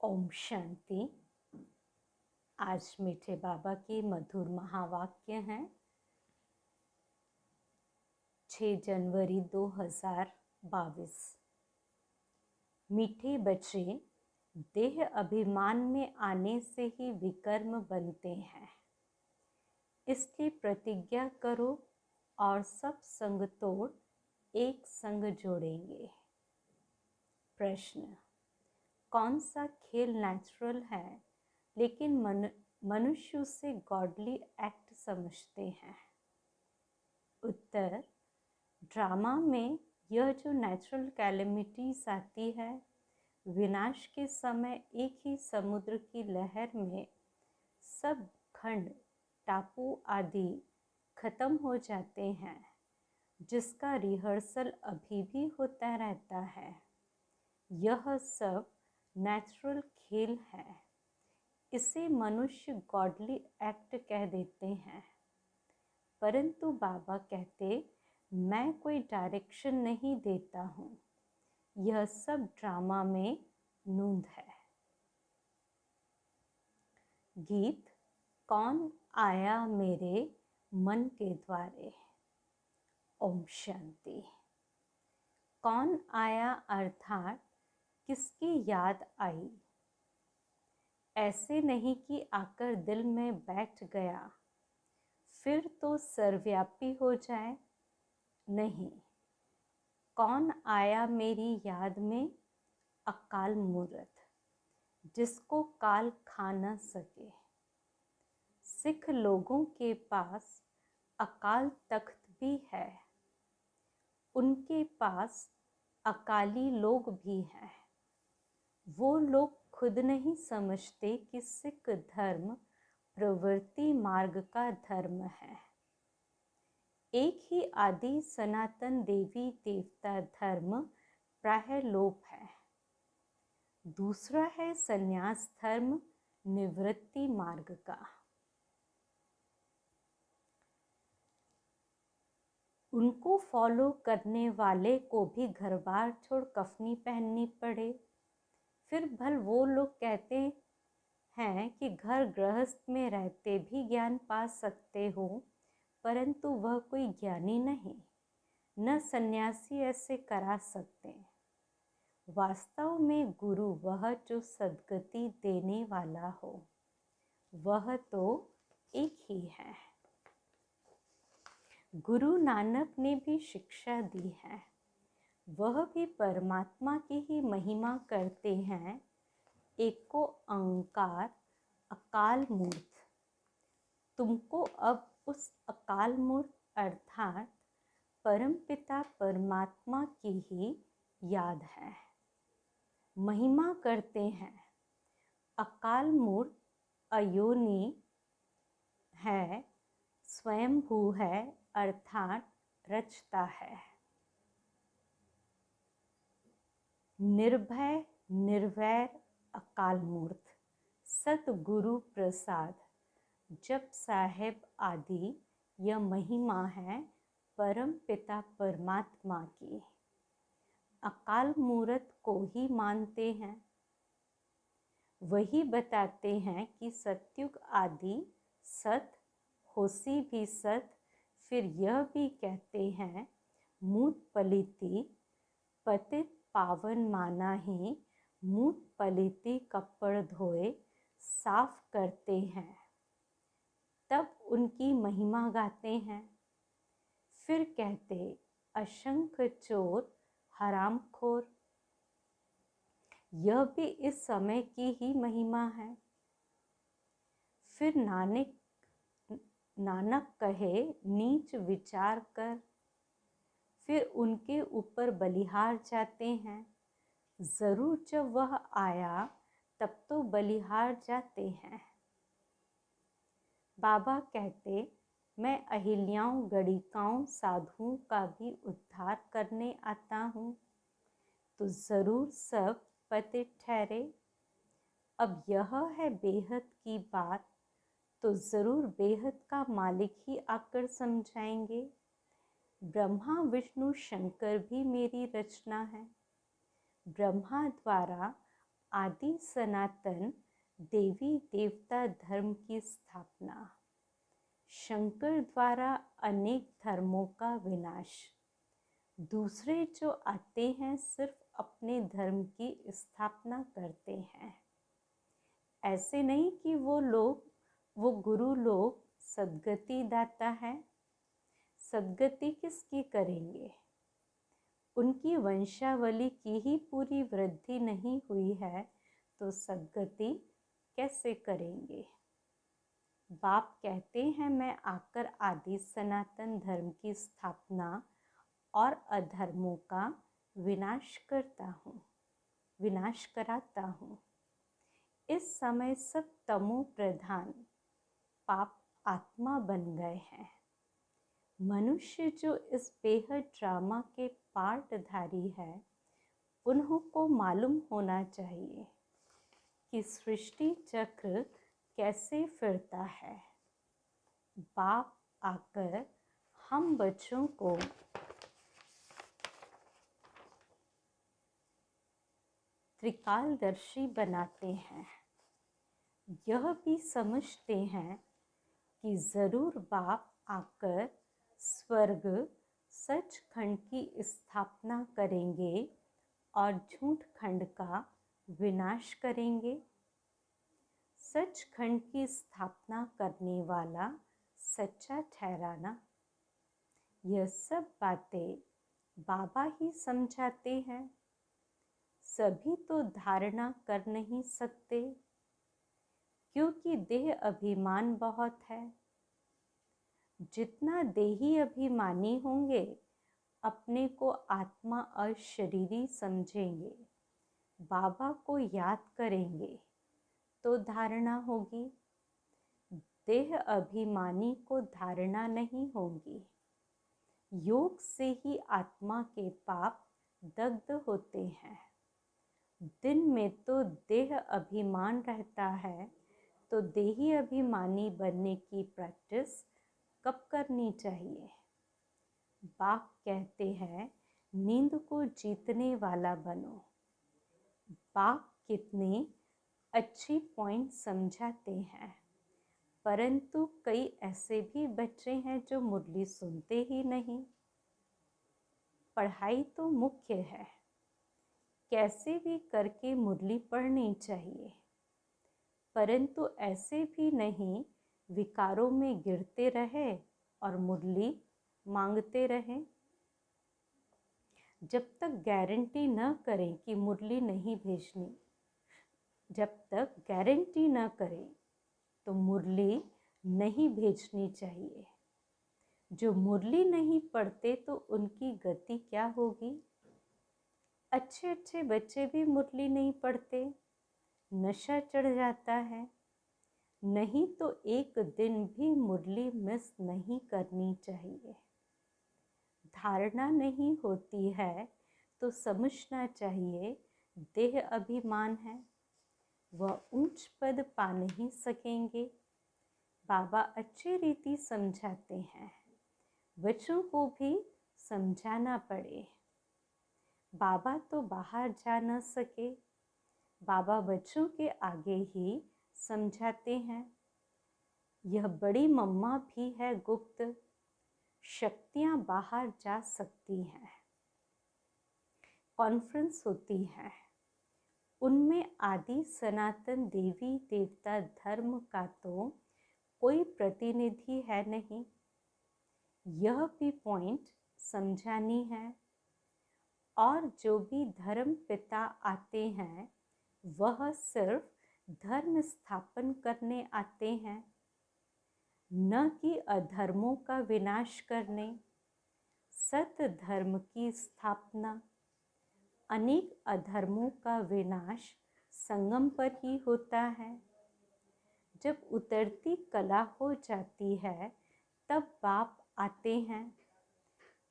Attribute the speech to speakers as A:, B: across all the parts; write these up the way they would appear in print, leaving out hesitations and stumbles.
A: ओम शांति। आज मीठे बाबा के मधुर महावाक्य हैं। 6 जनवरी 2022। मीठे बच्चे, देह अभिमान में आने से ही विकर्म बनते हैं, इसलिए प्रतिज्ञा करो और सब संग तोड़ एक संग जोड़ेंगे। प्रश्न: कौन सा खेल नेचुरल है लेकिन मनुष्य उसे गॉडली एक्ट समझते हैं? उत्तर: ड्रामा में यह जो नेचुरल कैलेमिटीज आती है, विनाश के समय एक ही समुद्र की लहर में सब खंड, टापू आदि खत्म हो जाते हैं, जिसका रिहर्सल अभी भी होता रहता है। यह सब नेचुरल खेल है। इसे मनुष्य गॉडली एक्ट कह देते हैं। परंतु बाबा कहते, मैं कोई डायरेक्शन नहीं देता हूँ, यह सब ड्रामा में नूंद है। गीत: कौन आया मेरे मन के द्वारे। ओम शांति। कौन आया अर्थात किसकी याद आई। ऐसे नहीं कि आकर दिल में बैठ गया फिर तो सर्वव्यापी हो जाए। नहीं, कौन आया मेरी याद में? अकाल मूर्त, जिसको काल खा न सके। सिख लोगों के पास अकाल तख्त भी है, उनके पास अकाली लोग भी हैं। वो लोग खुद नहीं समझते कि सिख धर्म प्रवृत्ति मार्ग का धर्म है। एक ही आदि सनातन देवी देवता धर्म प्राय लोप है। दूसरा है संन्यास धर्म निवृत्ति मार्ग का। उनको फॉलो करने वाले को भी घर बार छोड़ कफनी पहननी पड़े। फिर भल वो लोग कहते हैं कि घर गृहस्थ में रहते भी ज्ञान पा सकते हो, परंतु वह कोई ज्ञानी नहीं, न सन्यासी ऐसे करा सकते। वास्तव में गुरु वह जो सद्गति देने वाला हो, वह तो एक ही है। गुरु नानक ने भी शिक्षा दी है, वह भी परमात्मा की ही महिमा करते हैं। एको ओंकार अकाल मूर्त। तुमको अब उस अकाल मूर्त अर्थात परमपिता परमात्मा की ही याद है। महिमा करते हैं। अकाल मूर्त अयोनि है, स्वयंभू है अर्थात रचता है। निर्भय निर्वैर अकाल मूर्त, सतगुरु प्रसाद जप साहेब आदि, यह महिमा है परम पिता परमात्मा की। अकाल मूर्त को ही मानते हैं। वही बताते हैं कि सतयुग आदि सत, होसी भी सत। फिर यह भी कहते हैं मूत पलिति पतित पावन माना ही, मूत पलिति कपड़ धोए साफ करते हैं, तब उनकी महिमा गाते हैं। फिर कहते असंख चोर हरामखोर, यह भी इस समय की ही महिमा है। फिर नानक कहे नीच विचार कर, फिर उनके ऊपर बलिहार जाते हैं। जरूर जब वह आया तब तो बलिहार जाते हैं। बाबा कहते, मैं अहिल्याओं गणिकाओं साधुओं का भी उद्धार करने आता हूँ, तो जरूर सब पतित ठहरे। अब यह है बेहद की बात, तो जरूर बेहद का मालिक ही आकर समझाएंगे। ब्रह्मा विष्णु शंकर भी मेरी रचना है। ब्रह्मा द्वारा आदि सनातन देवी देवता धर्म की स्थापना, शंकर द्वारा अनेक धर्मों का विनाश। दूसरे जो आते हैं सिर्फ अपने धर्म की स्थापना करते हैं। ऐसे नहीं कि वो गुरु लोग सद्गति दाता है। सद्गति किसकी करेंगे? उनकी वंशावली की ही पूरी वृद्धि नहीं हुई है तो सद्गति कैसे करेंगे? बाप कहते हैं मैं आकर आदि सनातन धर्म की स्थापना और अधर्मों का विनाश कराता हूँ। इस समय सब तमो प्रधान पाप आत्मा बन गए हैं। मनुष्य जो इस बेहद ड्रामा के पार्टधारी है, उन्हों को मालूम होना चाहिए कि सृष्टि चक्र कैसे फिरता है। बाप आकर हम बच्चों को त्रिकालदर्शी बनाते हैं। यह भी समझते हैं कि जरूर बाप आकर स्वर्ग सचखंड की स्थापना करेंगे और झूठ खंड का विनाश करेंगे। सचखंड की स्थापना करने वाला सच्चा ठहराना, यह सब बातें बाबा ही समझाते हैं। सभी तो धारणा कर नहीं सकते क्योंकि देह अभिमान बहुत है। जितना देही अभिमानी होंगे अपने को आत्मा और शरीरी समझेंगे, बाबा को याद करेंगे तो धारणा होगी। देह अभिमानी को धारणा नहीं होगी। योग से ही आत्मा के पाप दग्ध होते हैं। दिन में तो देह अभिमान रहता है तो देही अभिमानी बनने की प्रैक्टिस कब करनी चाहिए? बाप कहते हैं नींद को जीतने वाला बनो। बाप कितने अच्छी पॉइंट समझाते हैं, परंतु कई ऐसे भी बच्चे हैं जो मुरली सुनते ही नहीं। पढ़ाई तो मुख्य है, कैसे भी करके मुरली पढ़नी चाहिए, परंतु ऐसे भी नहीं विकारों में गिरते रहे और मुरली मांगते रहे। जब तक गारंटी न करें कि मुरली नहीं भेजनी, जब तक गारंटी न करें तो मुरली नहीं भेजनी चाहिए। जो मुरली नहीं पढ़ते तो उनकी गति क्या होगी? अच्छे अच्छे बच्चे भी मुरली नहीं पढ़ते, नशा चढ़ जाता है। नहीं तो एक दिन भी मुरली मिस नहीं करनी चाहिए। धारणा नहीं होती है तो समझना चाहिए देह अभिमान है, वह ऊंच पद पा नहीं सकेंगे। बाबा अच्छी रीति समझाते हैं, बच्चों को भी समझाना पड़े। बाबा तो बाहर जा न सके, बाबा बच्चों के आगे ही समझाते हैं। यह बड़ी मम्मा भी है गुप्त, शक्तियाँ बाहर जा सकती हैं। कॉन्फ्रेंस होती है, उनमें आदि सनातन देवी देवता धर्म का तो कोई प्रतिनिधि है नहीं। यह भी पॉइंट समझानी है। और जो भी धर्म पिता आते हैं वह सिर्फ धर्म स्थापन करने आते हैं, न कि अधर्मों का विनाश करने। सत धर्म की स्थापना, अनेक अधर्मों का विनाश संगम पर ही होता है। जब उतरती कला हो जाती है तब बाप आते हैं।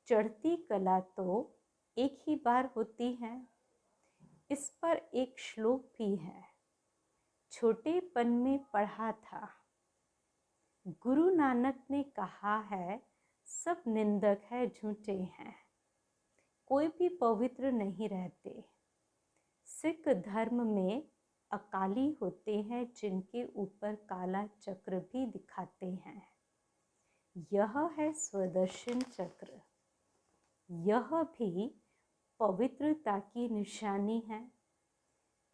A: चढ़ती कला तो एक ही बार होती है। इस पर एक श्लोक भी है, छोटेपन में पढ़ा था। गुरु नानक ने कहा है सब निंदक है, झूठे हैं, कोई भी पवित्र नहीं रहते। सिख धर्म में अकाली होते हैं जिनके ऊपर काला चक्र भी दिखाते हैं। यह है स्वदर्शन चक्र। यह भी पवित्रता की निशानी है।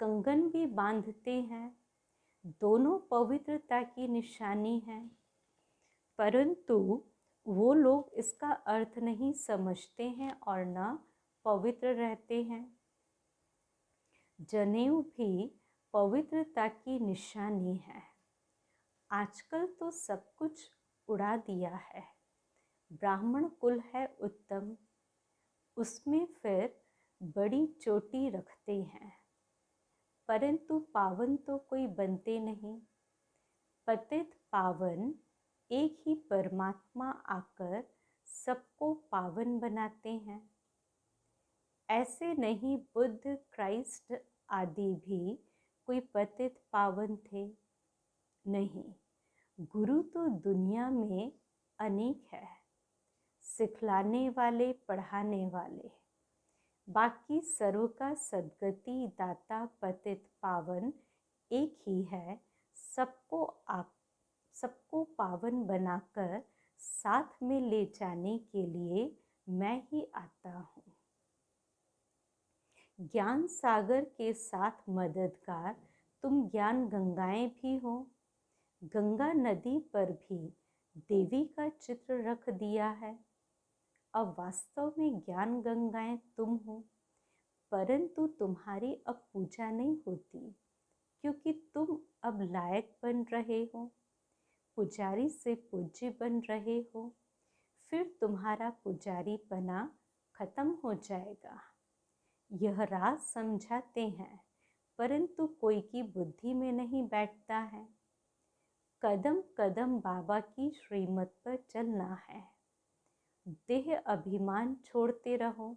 A: कंगन भी बांधते हैं, दोनों पवित्रता की निशानी है, परंतु वो लोग इसका अर्थ नहीं समझते हैं और न पवित्र रहते हैं। जनेऊ भी पवित्रता की निशानी है। आजकल तो सब कुछ उड़ा दिया है। ब्राह्मण कुल है उत्तम, उसमें फिर बड़ी चोटी रखते हैं, परंतु पावन तो कोई बनते नहीं। पतित पावन एक ही परमात्मा आकर सबको पावन बनाते हैं। ऐसे नहीं बुद्ध, क्राइस्ट आदि भी कोई पतित पावन थे, नहीं। गुरु तो दुनिया में अनेक है, सिखलाने वाले, पढ़ाने वाले। बाकी सर्व का सद्गति दाता पतित पावन एक ही है। सबको पावन बनाकर साथ में ले जाने के लिए मैं ही आता हूँ। ज्ञान सागर के साथ मददगार तुम ज्ञान गंगाएं भी हो। गंगा नदी पर भी देवी का चित्र रख दिया है। अब वास्तव में ज्ञान गंगाएं तुम हो, परंतु तुम्हारी अब पूजा नहीं होती, क्योंकि तुम अब लायक बन रहे हो, पुजारी से पूज्य बन रहे हो। फिर तुम्हारा पुजारीपना खत्म हो जाएगा। यह राज समझाते हैं, परंतु कोई की बुद्धि में नहीं बैठता है। कदम कदम बाबा की श्रीमत पर चलना है। देह अभिमान छोड़ते रहो।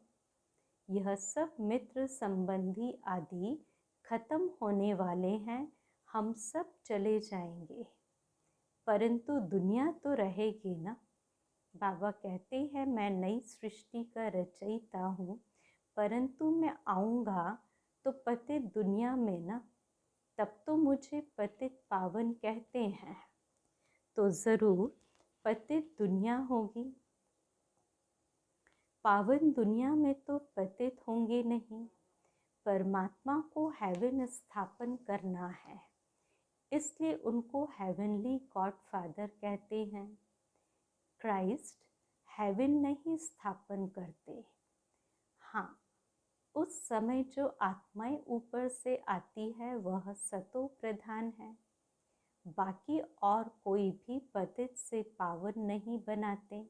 A: यह सब मित्र संबंधी आदि खत्म होने वाले हैं। हम सब चले जाएंगे, परंतु दुनिया तो रहेगी ना। बाबा कहते हैं मैं नई सृष्टि का रचयिता हूँ, परंतु मैं आऊँगा तो पतित दुनिया में ना, तब तो मुझे पतित पावन कहते हैं, तो ज़रूर पतित दुनिया होगी। पावन दुनिया में तो पतित होंगे नहीं। परमात्मा को हेवन स्थापन करना है, इसलिए उनको हेवनली गॉड फादर कहते हैं। क्राइस्ट हेवन नहीं स्थापन करते। हाँ, उस समय जो आत्माएं ऊपर से आती है वह सतो प्रधान है। बाकी और कोई भी पतित से पावन नहीं बनाते।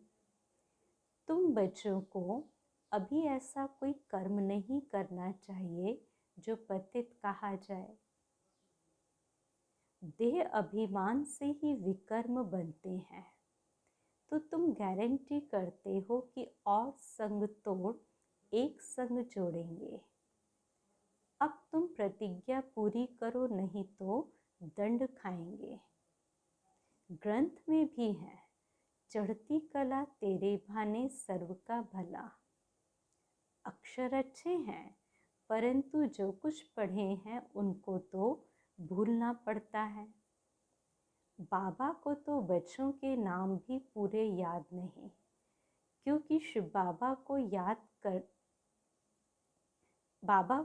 A: तुम बच्चों को अभी ऐसा कोई कर्म नहीं करना चाहिए जो पतित कहा जाए। देह अभिमान से ही विकर्म बनते हैं, तो तुम गारंटी करते हो कि और संग तोड़ एक संग जोड़ेंगे। अब तुम प्रतिज्ञा पूरी करो, नहीं तो दंड खाएंगे। ग्रंथ में भी है, चढ़ती कला तेरे भाने सर्व का भला। अक्षर अच्छे हैं, परंतु जो कुछ पढ़े हैं उनको तो भूलना पड़ता है। बाबा को तो बच्चों के नाम भी पूरे याद नहीं, क्योंकि शिव बाबा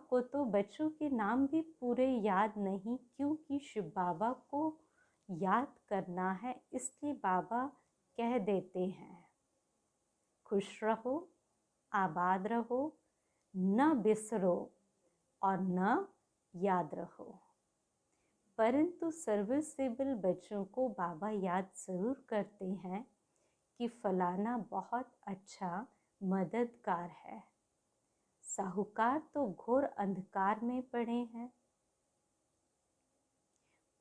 A: को तो बच्चों के नाम भी पूरे याद नहीं, क्योंकि शिव बाबा को याद करना है, इसलिए बाबा कह देते हैं खुश रहो, आबाद रहो, न बिसरो और न याद रहो। परंतु सर्विसेबल बच्चों को बाबा याद ज़रूर करते हैं कि फलाना बहुत अच्छा मददगार है। साहूकार तो घोर अंधकार में पड़े हैं।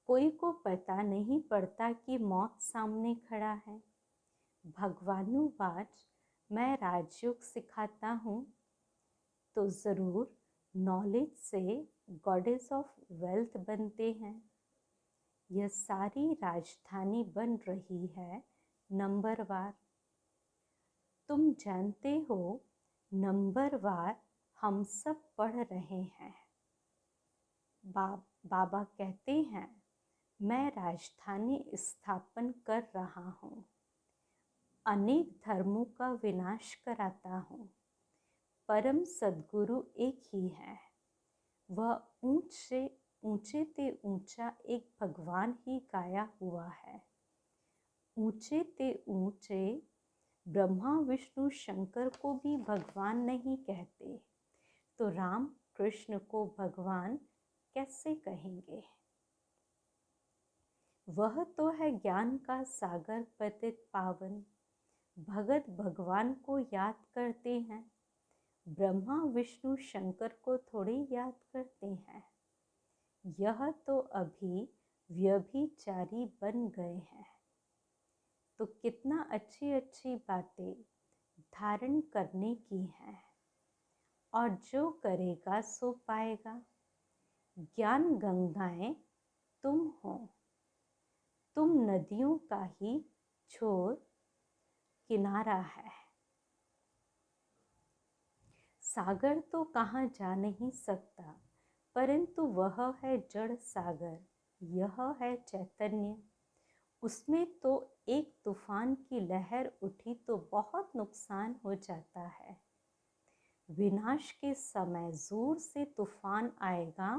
A: कोई को पता नहीं पड़ता कि मौत सामने खड़ा है। भगवानुवाच मैं राजयोग सिखाता हूँ, तो ज़रूर नॉलेज से गॉडेस ऑफ वेल्थ बनते हैं। यह सारी राजधानी बन रही है नंबरवार। तुम जानते हो नंबरवार हम सब पढ़ रहे हैं। बाबा कहते हैं, मैं राजधानी स्थापन कर रहा हूँ, अनेक धर्मों का विनाश कराता हूँ। परम सद्गुरु एक ही है, वह ऊंचे ते ऊंचा एक भगवान ही गाया हुआ है। ऊंचे ते ऊंचे ब्रह्मा विष्णु शंकर को भी भगवान नहीं कहते, तो राम कृष्ण को भगवान कैसे कहेंगे? वह तो है ज्ञान का सागर पतित पावन, भगत भगवान को याद करते हैं, ब्रह्मा विष्णु शंकर को थोड़ी याद करते हैं। यह तो अभी व्यभिचारी बन गए हैं। तो कितना अच्छी अच्छी बातें धारण करने की हैं, और जो करेगा सो पाएगा। ज्ञान गंगाएं तुम हो, तुम नदियों का ही छोर किनारा है। सागर तो कहाँ जा नहीं सकता, परंतु वह है जड़ सागर, यह है चैतन्य। उसमें तो एक तूफान की लहर उठी तो बहुत नुकसान हो जाता है। विनाश के समय जोर से तूफान आएगा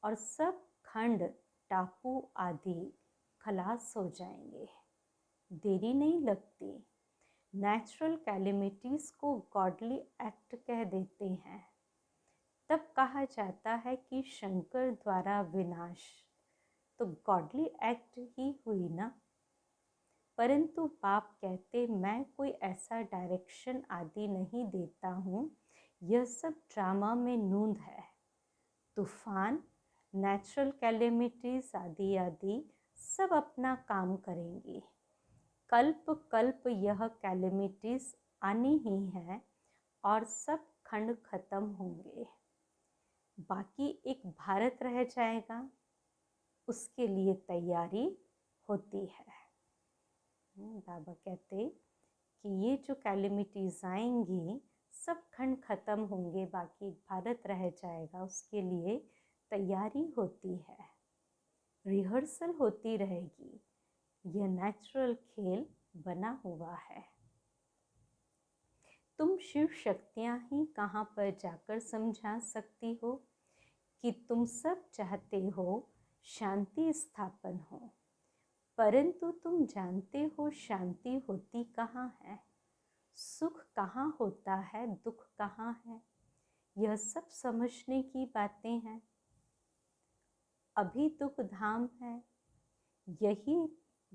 A: और सब खंड टापू आदि खलास हो जाएंगे। देरी नहीं लगती। नेचुरल कैलेमिटीज़ को गॉडली एक्ट कह देते हैं। तब कहा जाता है कि शंकर द्वारा विनाश, तो गॉडली एक्ट ही हुई ना। परंतु बाप कहते, मैं कोई ऐसा डायरेक्शन आदि नहीं देता हूँ, यह सब ड्रामा में नूंद है। तूफान, नेचुरल कैलेमिटीज़ आदि आदि सब अपना काम करेंगी। कल्प कल्प यह कैलेमिटीज़ आनी ही है और सब खंड खत्म होंगे। बाकी एक भारत रह जाएगा, उसके लिए तैयारी होती है। बाबा कहते कि ये जो कैलेमिटीज़ आएंगी सब खंड खत्म होंगे, बाकी एक भारत रह जाएगा, उसके लिए तैयारी होती है, रिहर्सल होती रहेगी। यह नेचुरल खेल बना हुआ है। तुम शिव शक्तियाँ ही कहाँ पर जाकर समझा सकती हो कि तुम सब चाहते हो शांति स्थापन हो, परंतु तुम जानते हो शांति होती कहाँ है, सुख कहाँ होता है, दुख कहाँ है। यह सब समझने की बातें हैं। अभी दुख धाम है, यही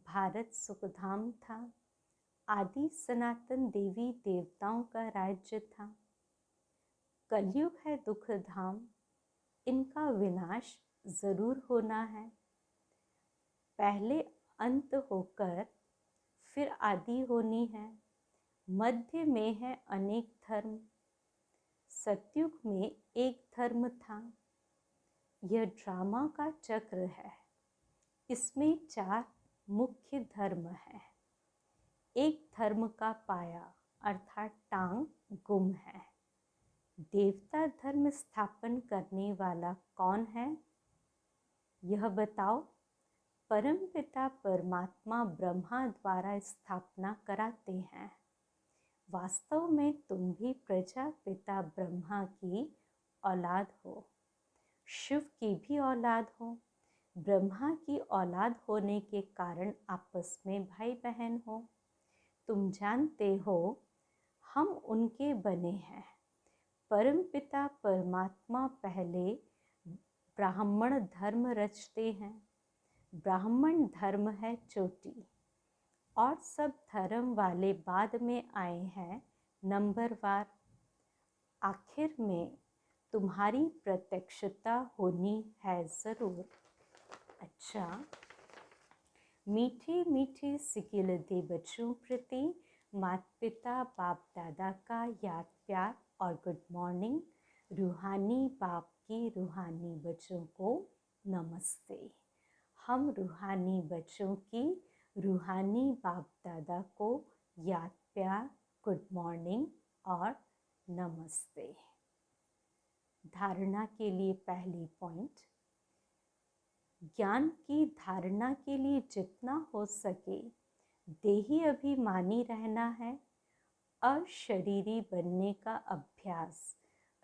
A: भारत सुखधाम था। आदि सनातन देवी देवताओं का राज्य था। कलयुग है दुख धाम, इनका विनाश जरूर होना है। पहले अंत होकर फिर आदि होनी है। मध्य में है अनेक धर्म। सतयुग में एक धर्म था। यह ड्रामा का चक्र है। इसमें 4 मुख्य धर्म हैं। एक धर्म का पाया अर्थात टांग गुम है। देवता धर्म स्थापन करने वाला कौन है, यह बताओ। परमपिता परमात्मा ब्रह्मा द्वारा स्थापना कराते हैं। वास्तव में तुम भी प्रजापिता ब्रह्मा की औलाद हो, शिव की भी औलाद हो। ब्रह्मा की औलाद होने के कारण आपस में भाई बहन हो। तुम जानते हो हम उनके बने हैं। परमपिता परमात्मा पहले ब्राह्मण धर्म रचते हैं। ब्राह्मण धर्म है चोटी, और सब धर्म वाले बाद में आए हैं नंबरवार। आखिर में तुम्हारी प्रत्यक्षता होनी है ज़रूर। अच्छा, मीठे मीठे सिकिलते बच्चों प्रति माता पिता बाप दादा का याद प्यार और गुड मॉर्निंग। रूहानी बाप की रूहानी बच्चों को नमस्ते। हम रूहानी बच्चों की रूहानी बाप दादा को याद प्यार, गुड मॉर्निंग और नमस्ते। धारणा के लिए पहली पॉइंट, ज्ञान की धारणा के लिए जितना हो सके देही अभिमानी रहना है। अशरीरी बनने का अभ्यास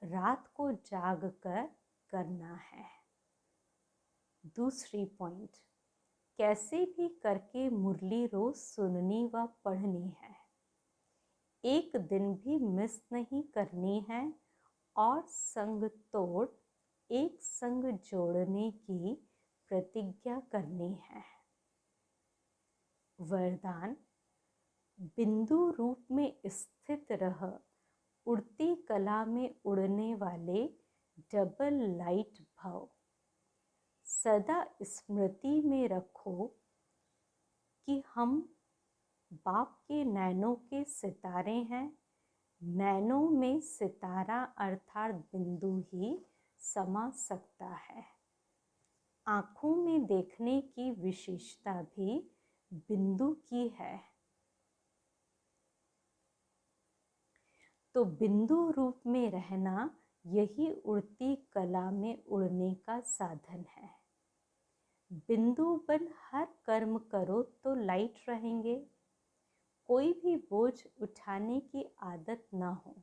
A: रात को जाग कर करना है। दूसरी पॉइंट, कैसे भी करके मुरली रोज सुननी व पढ़नी है, एक दिन भी मिस नहीं करनी है और संग तोड़ एक संग जोड़ने की प्रतिज्ञा करनी है। वरदान, बिंदु रूप में स्थित रह उड़ती कला में उड़ने वाले डबल लाइट भव। सदा स्मृति में रखो कि हम बाप के नैनों के सितारे हैं। नैनों में सितारा अर्थात बिंदु ही समा सकता है। आँखों में देखने की विशेषता भी बिंदु की है। तो बिंदु रूप में रहना यही उड़ती कला में उड़ने का साधन है। बिंदु बन हर कर्म करो तो लाइट रहेंगे। कोई भी बोझ उठाने की आदत ना हो।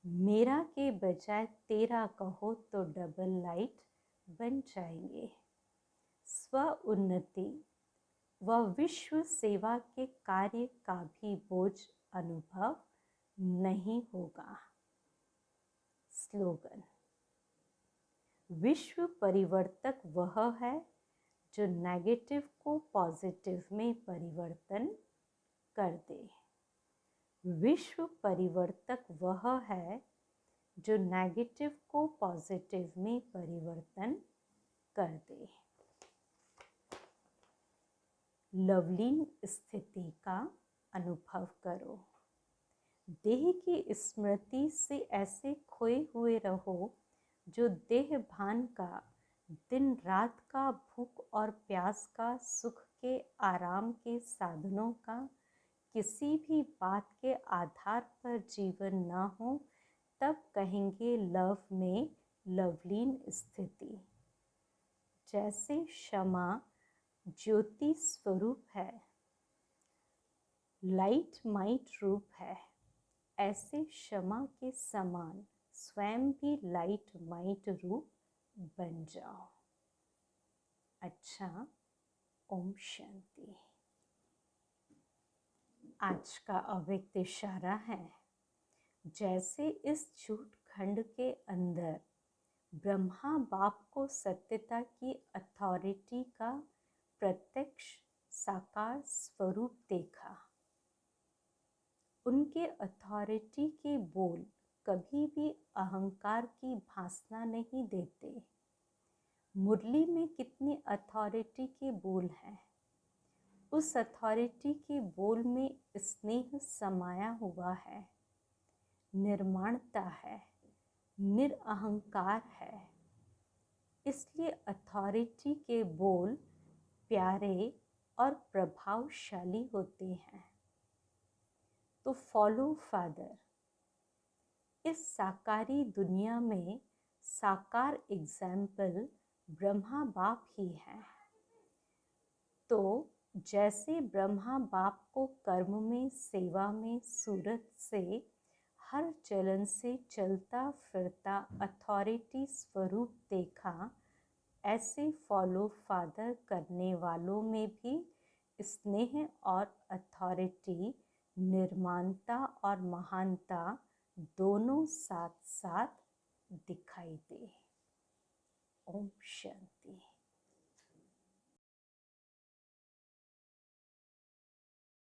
A: मेरा के बजाय तेरा कहो तो डबल लाइट बन जाएंगे। स्व उन्नति व विश्व सेवा के कार्य का भी बोझ अनुभव नहीं होगा। स्लोगन, विश्व परिवर्तक वह है जो नेगेटिव को पॉजिटिव में परिवर्तन कर दे। विश्व परिवर्तक वह है जो नेगेटिव को पॉजिटिव में परिवर्तन कर दे। लवलीन स्थिति का अनुभव करो। देह की स्मृति से ऐसे खोए हुए रहो जो देह भान का, दिन रात का भूख और प्यास का, सुख के आराम के साधनों का किसी भी बात के आधार पर जीवन ना हो, तब कहेंगे लव में लवलीन स्थिति। जैसे क्षमा ज्योति स्वरूप है, लाइट माइट रूप है, ऐसे क्षमा के समान स्वयं भी लाइट माइट रूप बन जाओ। अच्छा, ओम शांति। आज का अव्यक्त इशारा है, जैसे इस झूठ खंड के अंदर ब्रह्मा बाप को सत्यता की अथॉरिटी का प्रत्यक्ष साकार स्वरूप देखा। उनके अथॉरिटी के बोल कभी भी अहंकार की भासना नहीं देते। मुरली में कितनी अथॉरिटी के बोल हैं। उस अथॉरिटी के बोल में स्नेह समाया हुआ है, निर्माणता है, निरअहंकार है। इसलिए अथॉरिटी के बोल प्यारे और प्रभावशाली होते हैं। तो फॉलो फादर। इस साकारी दुनिया में साकार एग्जाम्पल ब्रह्मा बाप ही है। तो जैसे ब्रह्मा बाप को कर्म में, सेवा में, सूरत से, हर चलन से चलता फिरता अथॉरिटी स्वरूप देखा, ऐसे फॉलो फादर करने वालों में भी स्नेह और अथॉरिटी, निर्माणता और महानता दोनों साथ साथ दिखाई दे। ओम शांति।